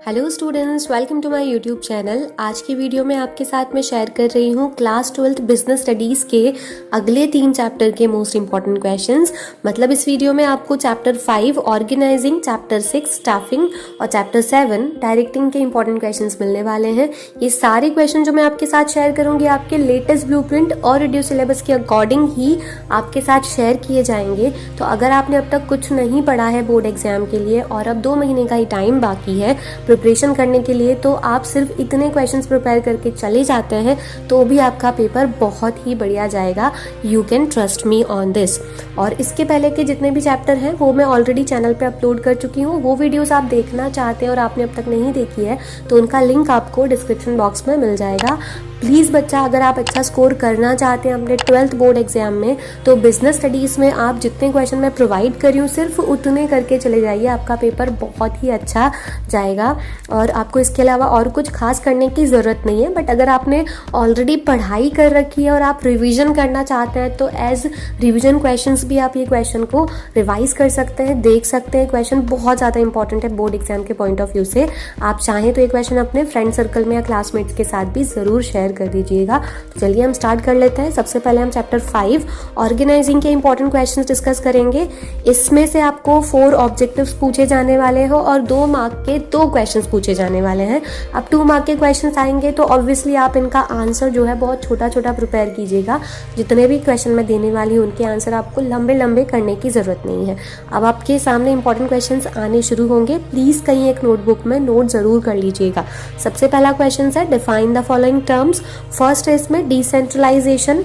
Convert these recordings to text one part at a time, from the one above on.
Hello students, welcome to my YouTube channel. आज की video में आपके साथ मैं शेयर कर रही हूँ क्लास 12th बिजनेस स्टडीज़ के अगले 3 चैप्टर के मोस्ट इंपॉर्टेंट क्वेश्चंस। मतलब इस वीडियो में आपको चैप्टर 5 ऑर्गेनाइजिंग, चैप्टर 6 स्टाफिंग और चैप्टर 7 डायरेक्टिंग के इंपॉर्टेंट क्वेश्चंस मिलने वाले हैं। ये सारे क्वेश्चन जो मैं आपके साथ शेयर करूँगी आपके लेटेस्ट ब्लूप्रिंट और रिड्यूस सिलेबस के अकॉर्डिंग ही आपके साथ शेयर किए जाएंगे। तो अगर आपने अब तक कुछ नहीं पढ़ा है बोर्ड एग्जाम के लिए और अब 2 महीने का ही टाइम बाकी है प्रिपरेशन करने के लिए, तो आप सिर्फ इतने क्वेश्चंस प्रिपेयर करके चले जाते हैं तो भी आपका पेपर बहुत ही बढ़िया जाएगा। You can trust me on this. और इसके पहले के जितने भी चैप्टर हैं वो मैं ऑलरेडी चैनल पे अपलोड कर चुकी हूँ। वो वीडियोस आप देखना चाहते हैं और आपने अब तक नहीं देखी है तो उनका लिंक आपको डिस्क्रिप्शन बॉक्स में मिल जाएगा। प्लीज़ बच्चा, अगर आप अच्छा स्कोर करना चाहते हैं अपने 12th बोर्ड एग्जाम में तो बिजनेस स्टडीज़ में आप जितने क्वेश्चन मैं प्रोवाइड कर रही हूँ सिर्फ उतने करके चले जाइए, आपका पेपर बहुत ही अच्छा जाएगा। और आपको इसके अलावा और कुछ खास करने की ज़रूरत नहीं है। बट अगर आपने ऑलरेडी पढ़ाई कर रखी है और आप रिविज़न करना चाहते हैं तो एज रिविज़न क्वेश्चंस भी आप ये क्वेश्चन को रिवाइज कर सकते हैं, देख सकते हैं। क्वेश्चन बहुत ज़्यादा इंपॉर्टेंट है बोर्ड एग्जाम के पॉइंट ऑफ व्यू से। आप चाहें तो ये क्वेश्चन अपने फ्रेंड सर्कल में या क्लासमेट्स के साथ भी ज़रूर शेयर कर दीजिएगा। तो चलिए हम स्टार्ट कर लेते हैं। सबसे पहले हम चैप्टर 5 ऑर्गेनाइजिंग के इंपॉर्टेंट क्वेश्चंस डिस्कस करेंगे। इसमें से आपको 4 ऑब्जेक्टिव्स पूछे जाने वाले हो और 2 मार्क के 2 क्वेश्चंस पूछे जाने वाले हैं। अब 2 मार्क के क्वेश्चंस आएंगे तो ऑब्वियसली आप इनका आंसर जो है बहुत छोटा छोटा प्रिपेयर कीजिएगा। जितने भी क्वेश्चन मैं देने वाली हूँ उनके आंसर आपको लंबे लंबे करने की ज़रूरत नहीं है। अब आपके सामने इंपॉर्टेंट क्वेश्चंस आने शुरू होंगे। प्लीज़ कहीं एक नोटबुक में नोट ज़रूर कर लीजिएगा। सबसे पहला क्वेश्चन है define the following terms. First है इसमें डिसेंट्रलाइजेशन,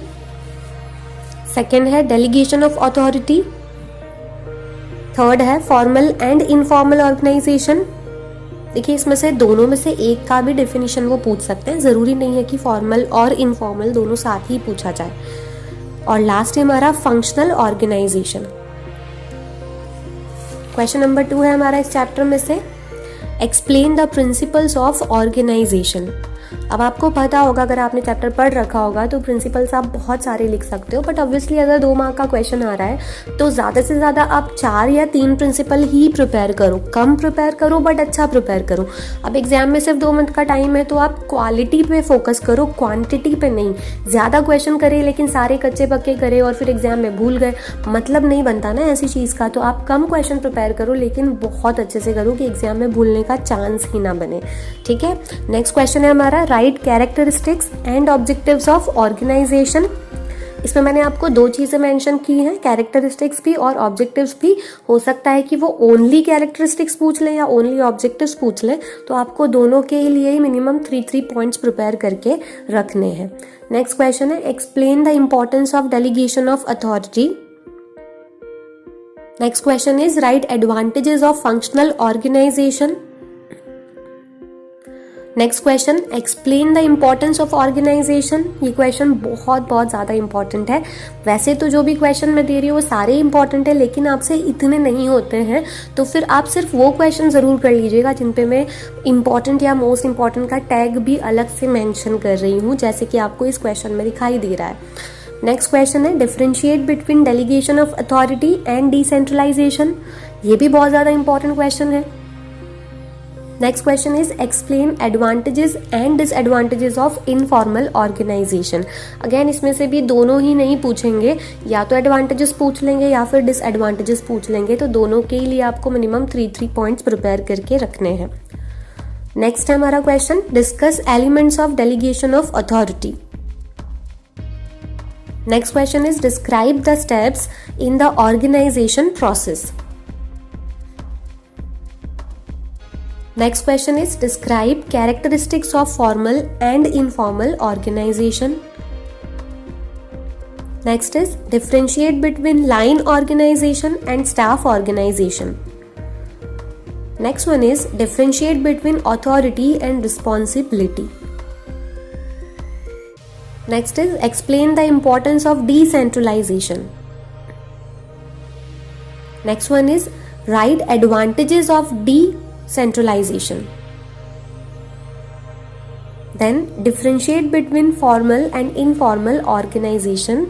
सेकेंड है डेलीगेशन ऑफ अथॉरिटी, थर्ड है फॉर्मल एंड इनफॉर्मल ऑर्गेनाइजेशन। देखिए इसमें से दोनों में से एक का भी डेफिनेशन वो पूछ सकते हैं, ज़रूरी नहीं है कि फॉर्मल और इनफॉर्मल दोनों साथ ही पूछा जाए। और लास्ट है हमारा फंक्शनल ऑर्गेनाइजेशन। क्वेश्चन नंबर 2 है हमारा इस चैप्टर में से explain the principles of organisation. अब आपको पता होगा, अगर आपने चैप्टर पढ़ रखा होगा तो प्रिंसिपल्स आप बहुत सारे लिख सकते हो। बट ऑब्वियसली अगर 2 मार्क का क्वेश्चन आ रहा है तो ज़्यादा से ज़्यादा आप 4 या 3 प्रिंसिपल ही प्रिपेयर करो। कम प्रिपेयर करो बट अच्छा प्रिपेयर करो। अब एग्जाम में सिर्फ 2 मंथ का टाइम है तो आप क्वालिटी पे फोकस करो, क्वांटिटी पे नहीं। ज़्यादा क्वेश्चन करे लेकिन सारे कच्चे पक्के करे और फिर एग्जाम में भूल गए, मतलब नहीं बनता ना ऐसी चीज़ का। तो आप कम क्वेश्चन प्रिपेयर करो लेकिन बहुत अच्छे से करो कि एग्जाम में भूलने का चांस ही ना बने। ठीक है, नेक्स्ट क्वेश्चन है हमारा right characteristics and objectives of organisation. इसमें मैंने आपको 2 चीज़ें मेंशन की हैं, कैरेक्टरिस्टिक्स भी और ऑब्जेक्टिव्स भी। हो सकता है कि वो ओनली कैरेक्टरिस्टिक्स पूछ लें या ओनली ऑब्जेक्टिव्स पूछ लें, तो आपको दोनों के लिए ही मिनिमम 3 पॉइंट्स प्रिपेयर करके रखने हैं। नेक्स्ट क्वेश्चन है explain the importance of delegation of authority. Next question is right advantages of functional organisation. Next question explain the importance of organisation. ये क्वेश्चन बहुत ज़्यादा इंपॉर्टेंट है। वैसे तो जो भी क्वेश्चन मैं दे रही हूँ वो सारे इंपॉर्टेंट है लेकिन आपसे इतने नहीं होते हैं, तो फिर आप सिर्फ वो क्वेश्चन ज़रूर कर लीजिएगा जिन पे मैं इंपॉर्टेंट या मोस्ट इंपॉर्टेंट का टैग भी अलग से मेंशन कर रही हूँ, जैसे कि आपको इस क्वेश्चन में दिखाई दे रहा है। नेक्स्ट क्वेश्चन है differentiate between delegation of authority and decentralisation. ये भी बहुत ज़्यादा इंपॉर्टेंट क्वेश्चन है। Next question is explain advantages and disadvantages of informal organisation. Again इसमें से भी दोनों ही नहीं पूछेंगे, या तो एडवांटेजेस पूछ लेंगे या फिर डिसएडवांटेजेस पूछ लेंगे, तो दोनों के लिए आपको मिनिमम 3 पॉइंट्स प्रिपेयर करके रखने हैं। नेक्स्ट है हमारा question discuss elements of delegation of authority. Next question is describe the steps in the organisation process. Next question is describe characteristics of formal and informal organization. Next is differentiate between line organization and staff organization. Next one is differentiate between authority and responsibility. Next is explain the importance of decentralization. Next one is write advantages of decentralization. Then differentiate between formal and informal organization.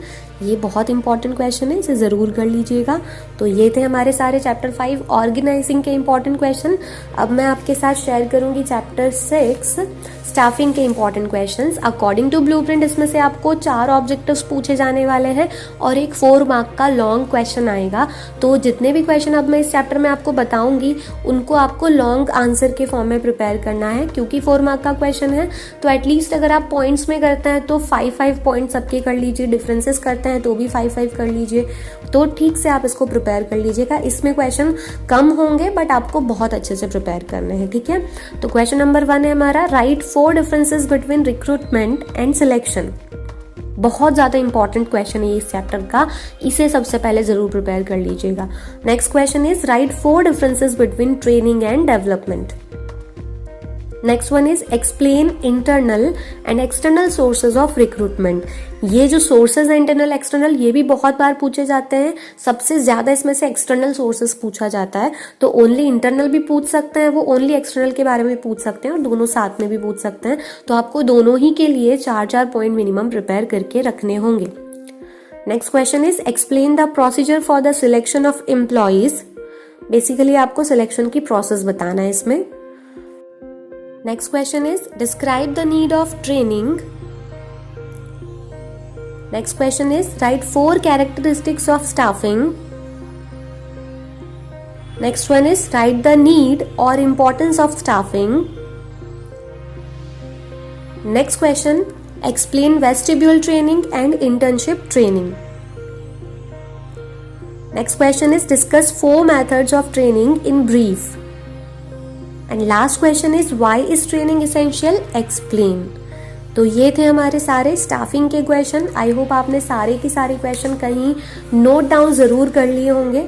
ये बहुत important question है, इसे ज़रूर कर लीजिएगा। तो ये थे हमारे सारे चैप्टर 5 ऑर्गेनाइजिंग के इंपॉर्टेंट क्वेश्चन। अब मैं आपके साथ शेयर करूंगी चैप्टर 6 स्टाफिंग के important questions. According to blueprint इसमें से आपको 4 ऑब्जेक्टिव्स पूछे जाने वाले हैं और एक 4 मार्क का लॉन्ग क्वेश्चन आएगा। तो जितने भी क्वेश्चन अब मैं इस चैप्टर में आपको बताऊंगी उनको आपको लॉन्ग आंसर के फॉर्म में प्रिपेयर करना है, क्योंकि 4 मार्क का क्वेश्चन है। तो एटलीस्ट अगर आप पॉइंट्स में करते हैं तो 5-5 पॉइंट सबके कर लीजिए, डिफरेंसेस करते हैं तो भी 5-5 कर लीजिए। तो ठीक से आप इसको प्रिपेयर कर लीजिएगा। इसमें क्वेश्चन कम होंगे बट आपको बहुत अच्छे से प्रिपेयर करने हैं, ठीक है। तो क्वेश्चन नंबर 1 है हमारा, right 4 differences between recruitment and selection. बहुत ज़्यादा इंपॉर्टेंट क्वेश्चन है इस चैप्टर का, इसे सबसे पहले ज़रूर प्रिपेयर कर लीजिएगा। Next question is right 4 differences between training and development. Next one is explain internal and external sources of recruitment. ये जो सोर्सेज है इंटरनल एक्सटर्नल, ये भी बहुत बार पूछे जाते हैं। सबसे ज्यादा इसमें से एक्सटर्नल सोर्सेज पूछा जाता है। तो ओनली इंटरनल भी पूछ सकते हैं वो, ओनली एक्सटर्नल के बारे में पूछ सकते हैं और दोनों साथ में भी पूछ सकते हैं। तो आपको दोनों ही के लिए 4-4 पॉइंट मिनिमम प्रिपेयर करके रखने होंगे। Next question is explain the procedure for the selection of employees. Basically आपको सिलेक्शन की प्रोसेस बताना है इसमें। Next question is describe the need of training. Next question is write 4 characteristics of staffing. Next one is write the need or importance of staffing. Next question, explain vestibule training and internship training. Next question is discuss 4 methods of training in brief. And last question is why is training essential, explain. तो ये थे हमारे सारे staffing के question. I hope आपने सारे के सारे क्वेश्चन कहीं नोट डाउन जरूर कर लिए होंगे।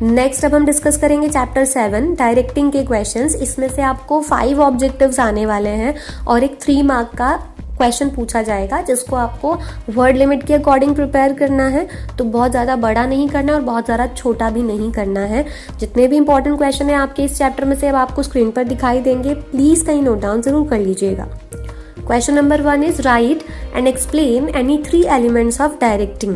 नेक्स्ट अब हम डिस्कस करेंगे चैप्टर 7 डायरेक्टिंग के क्वेश्चंस। इसमें से आपको 5 ऑब्जेक्टिव्स आने वाले हैं और एक 3 मार्क का क्वेश्चन पूछा जाएगा, जिसको आपको वर्ड लिमिट के अकॉर्डिंग प्रिपेयर करना है। तो बहुत ज़्यादा बड़ा नहीं करना और बहुत ज़्यादा छोटा भी नहीं करना है। जितने भी इंपॉर्टेंट क्वेश्चन है आपके इस चैप्टर में से अब आपको स्क्रीन पर दिखाई देंगे, प्लीज़ कहीं नोट डाउन जरूर कर लीजिएगा। Question number 1 is write and explain any 3 elements of directing.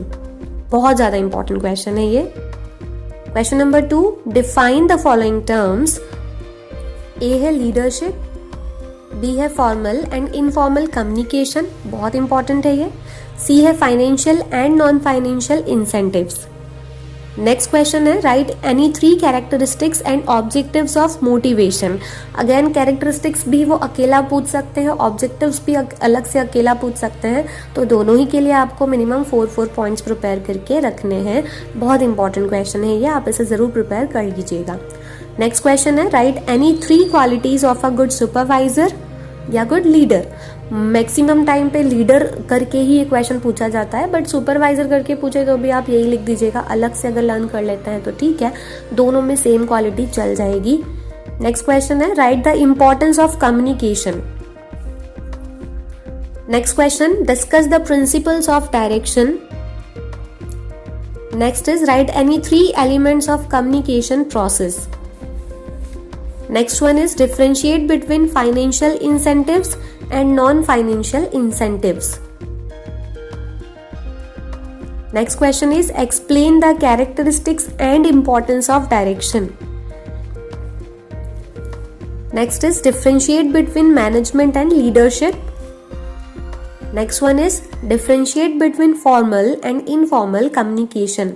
बहुत ज़्यादा इंपॉर्टेंट क्वेश्चन है ये। Question number 2, define the following terms. A है लीडरशिप, बी है फॉर्मल एंड इनफॉर्मल कम्युनिकेशन, बहुत इंपॉर्टेंट है ये। सी है financial and non financial incentives. Next question है write any 3 characteristics and objectives of motivation. Again characteristics भी वो अकेला पूछ सकते हैं, ऑब्जेक्टिव्स भी अलग से अकेला पूछ सकते हैं। तो दोनों ही के लिए आपको मिनिमम 4-4 पॉइंट्स प्रिपेयर करके रखने हैं। बहुत इंपॉर्टेंट क्वेश्चन है ये, आप इसे जरूर प्रिपेयर कर लीजिएगा। नेक्स्ट क्वेश्चन है write any 3 qualities of a good supervisor या गुड लीडर। मैक्सिमम टाइम पे लीडर करके ही ये क्वेश्चन पूछा जाता है, बट सुपरवाइजर करके पूछे तो भी आप यही लिख दीजिएगा। अलग से अगर लर्न कर लेते हैं तो ठीक है, दोनों में सेम क्वालिटी चल जाएगी। नेक्स्ट क्वेश्चन है right the importance of communication. Next question discuss the principles of direction. Next is right any 3 elements of communication process. Next one is differentiate between financial incentives and non-financial incentives. Next question is explain the characteristics and importance of direction. Next is differentiate between management and leadership. Next one is differentiate between formal and informal communication.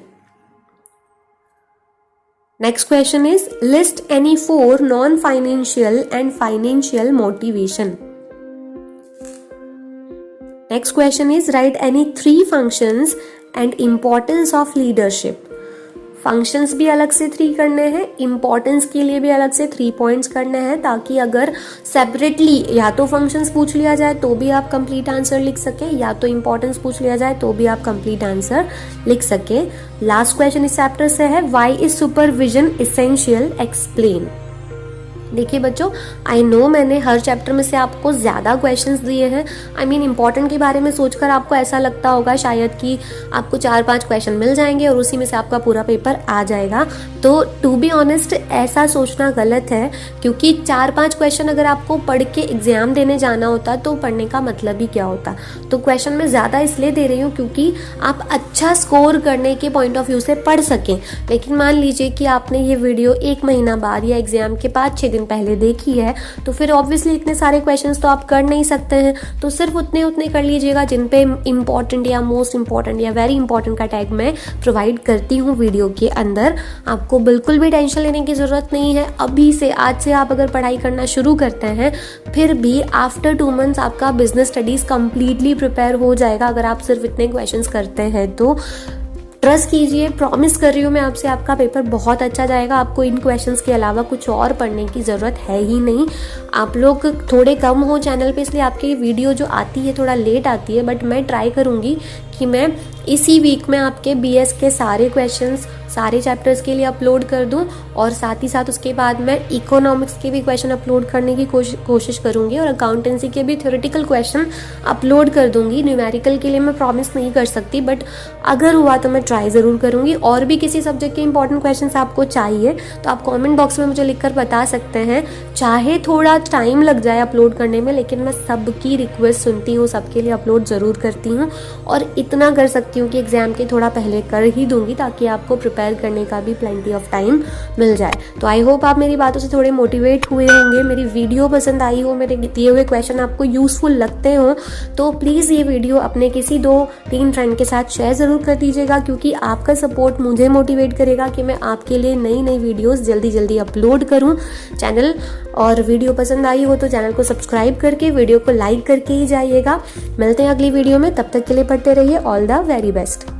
Next question is list any 4 non-financial and financial motivation. Next question is write any 3 functions and importance of leadership. Functions भी अलग से 3 करने हैं, importance के लिए भी अलग से 3 पॉइंट्स करने हैं, ताकि अगर सेपरेटली या तो फंक्शंस पूछ लिया जाए तो भी आप कंप्लीट आंसर लिख सके, या तो इंपॉर्टेंस पूछ लिया जाए तो भी आप कंप्लीट आंसर लिख सके। लास्ट क्वेश्चन इस चैप्टर से है why is supervision essential, explain. देखिए बच्चों, आई नो मैंने हर चैप्टर में से आपको ज़्यादा क्वेश्चंस दिए हैं। आई मीन इम्पॉर्टेंट के बारे में सोचकर आपको ऐसा लगता होगा शायद कि आपको 4-5 क्वेश्चन मिल जाएंगे और उसी में से आपका पूरा पेपर आ जाएगा। तो टू बी ऑनेस्ट ऐसा सोचना गलत है, क्योंकि 4-5 क्वेश्चन अगर आपको पढ़ के एग्जाम देने जाना होता तो पढ़ने का मतलब ही क्या होता। तो क्वेश्चन मैं ज़्यादा इसलिए दे रही हूँ क्योंकि आप अच्छा स्कोर करने के पॉइंट ऑफ व्यू से पढ़ सकें। लेकिन मान लीजिए कि आपने ये वीडियो 1 महीना बाद या एग्जाम के 5-6 दिन पहले देखी है, तो फिर ऑब्वियसली इतने सारे क्वेश्चंस तो आप कर नहीं सकते हैं। तो सिर्फ उतने कर लीजिएगा जिन पे इम्पॉर्टेंट या मोस्ट इम्पॉर्टेंट या वेरी इंपॉर्टेंट का टैग मैं प्रोवाइड करती हूँ वीडियो के अंदर। आपको बिल्कुल भी टेंशन लेने की ज़रूरत नहीं है। अभी से, आज से आप अगर पढ़ाई करना शुरू करते हैं, फिर भी आफ्टर 2 मंथ्स आपका बिजनेस स्टडीज़ कंप्लीटली प्रिपेयर हो जाएगा अगर आप सिर्फ इतने क्वेश्चंस करते हैं तो। ट्रस्ट कीजिए, प्रॉमिस कर रही हूँ मैं आपसे, आपका पेपर बहुत अच्छा जाएगा। आपको इन क्वेश्चंस के अलावा कुछ और पढ़ने की ज़रूरत है ही नहीं। आप लोग थोड़े कम हो चैनल पे, इसलिए आपकी वीडियो जो आती है थोड़ा लेट आती है, बट मैं ट्राई करूँगी कि मैं इसी वीक में आपके BS के सारे क्वेश्चंस सारे चैप्टर्स के लिए अपलोड कर दूं, और साथ ही साथ उसके बाद मैं इकोनॉमिक्स के भी क्वेश्चन अपलोड करने की कोशिश करूंगी, और अकाउंटेंसी के भी थ्योरेटिकल क्वेश्चन अपलोड कर दूंगी। न्यूमेरिकल के लिए मैं प्रॉमिस नहीं कर सकती, बट अगर हुआ तो मैं ट्राई ज़रूर करूंगी। और भी किसी सब्जेक्ट के इंपॉर्टेंट क्वेश्चन आपको चाहिए तो आप कॉमेंट बॉक्स में मुझे लिखकर बता सकते हैं। चाहे थोड़ा टाइम लग जाए अपलोड करने में, लेकिन मैं सबकी रिक्वेस्ट सुनती हूँ, सबके लिए अपलोड ज़रूर करती हूँ, और इतना कर सकती हूँ कि एग्ज़ाम के थोड़ा पहले कर ही दूंगी, ताकि आपको प्रिपेयर करने का भी प्लेंटी ऑफ टाइम मिल जाए। तो आई होप आप मेरी बातों से थोड़े मोटिवेट हुए होंगे, मेरी वीडियो पसंद आई हो, मेरे दिए हुए क्वेश्चन आपको यूजफुल लगते हो, तो प्लीज़ ये वीडियो अपने किसी 2-3 फ्रेंड के साथ शेयर ज़रूर कर दीजिएगा, क्योंकि आपका सपोर्ट मुझे मोटिवेट करेगा कि मैं आपके लिए नई वीडियोज़ जल्दी अपलोड करूँ चैनल। और वीडियो पसंद आई हो तो चैनल को सब्सक्राइब करके वीडियो को लाइक करके ही जाइएगा। मिलते हैं अगली वीडियो में, तब तक के लिए पढ़ते रहिए। All the very best.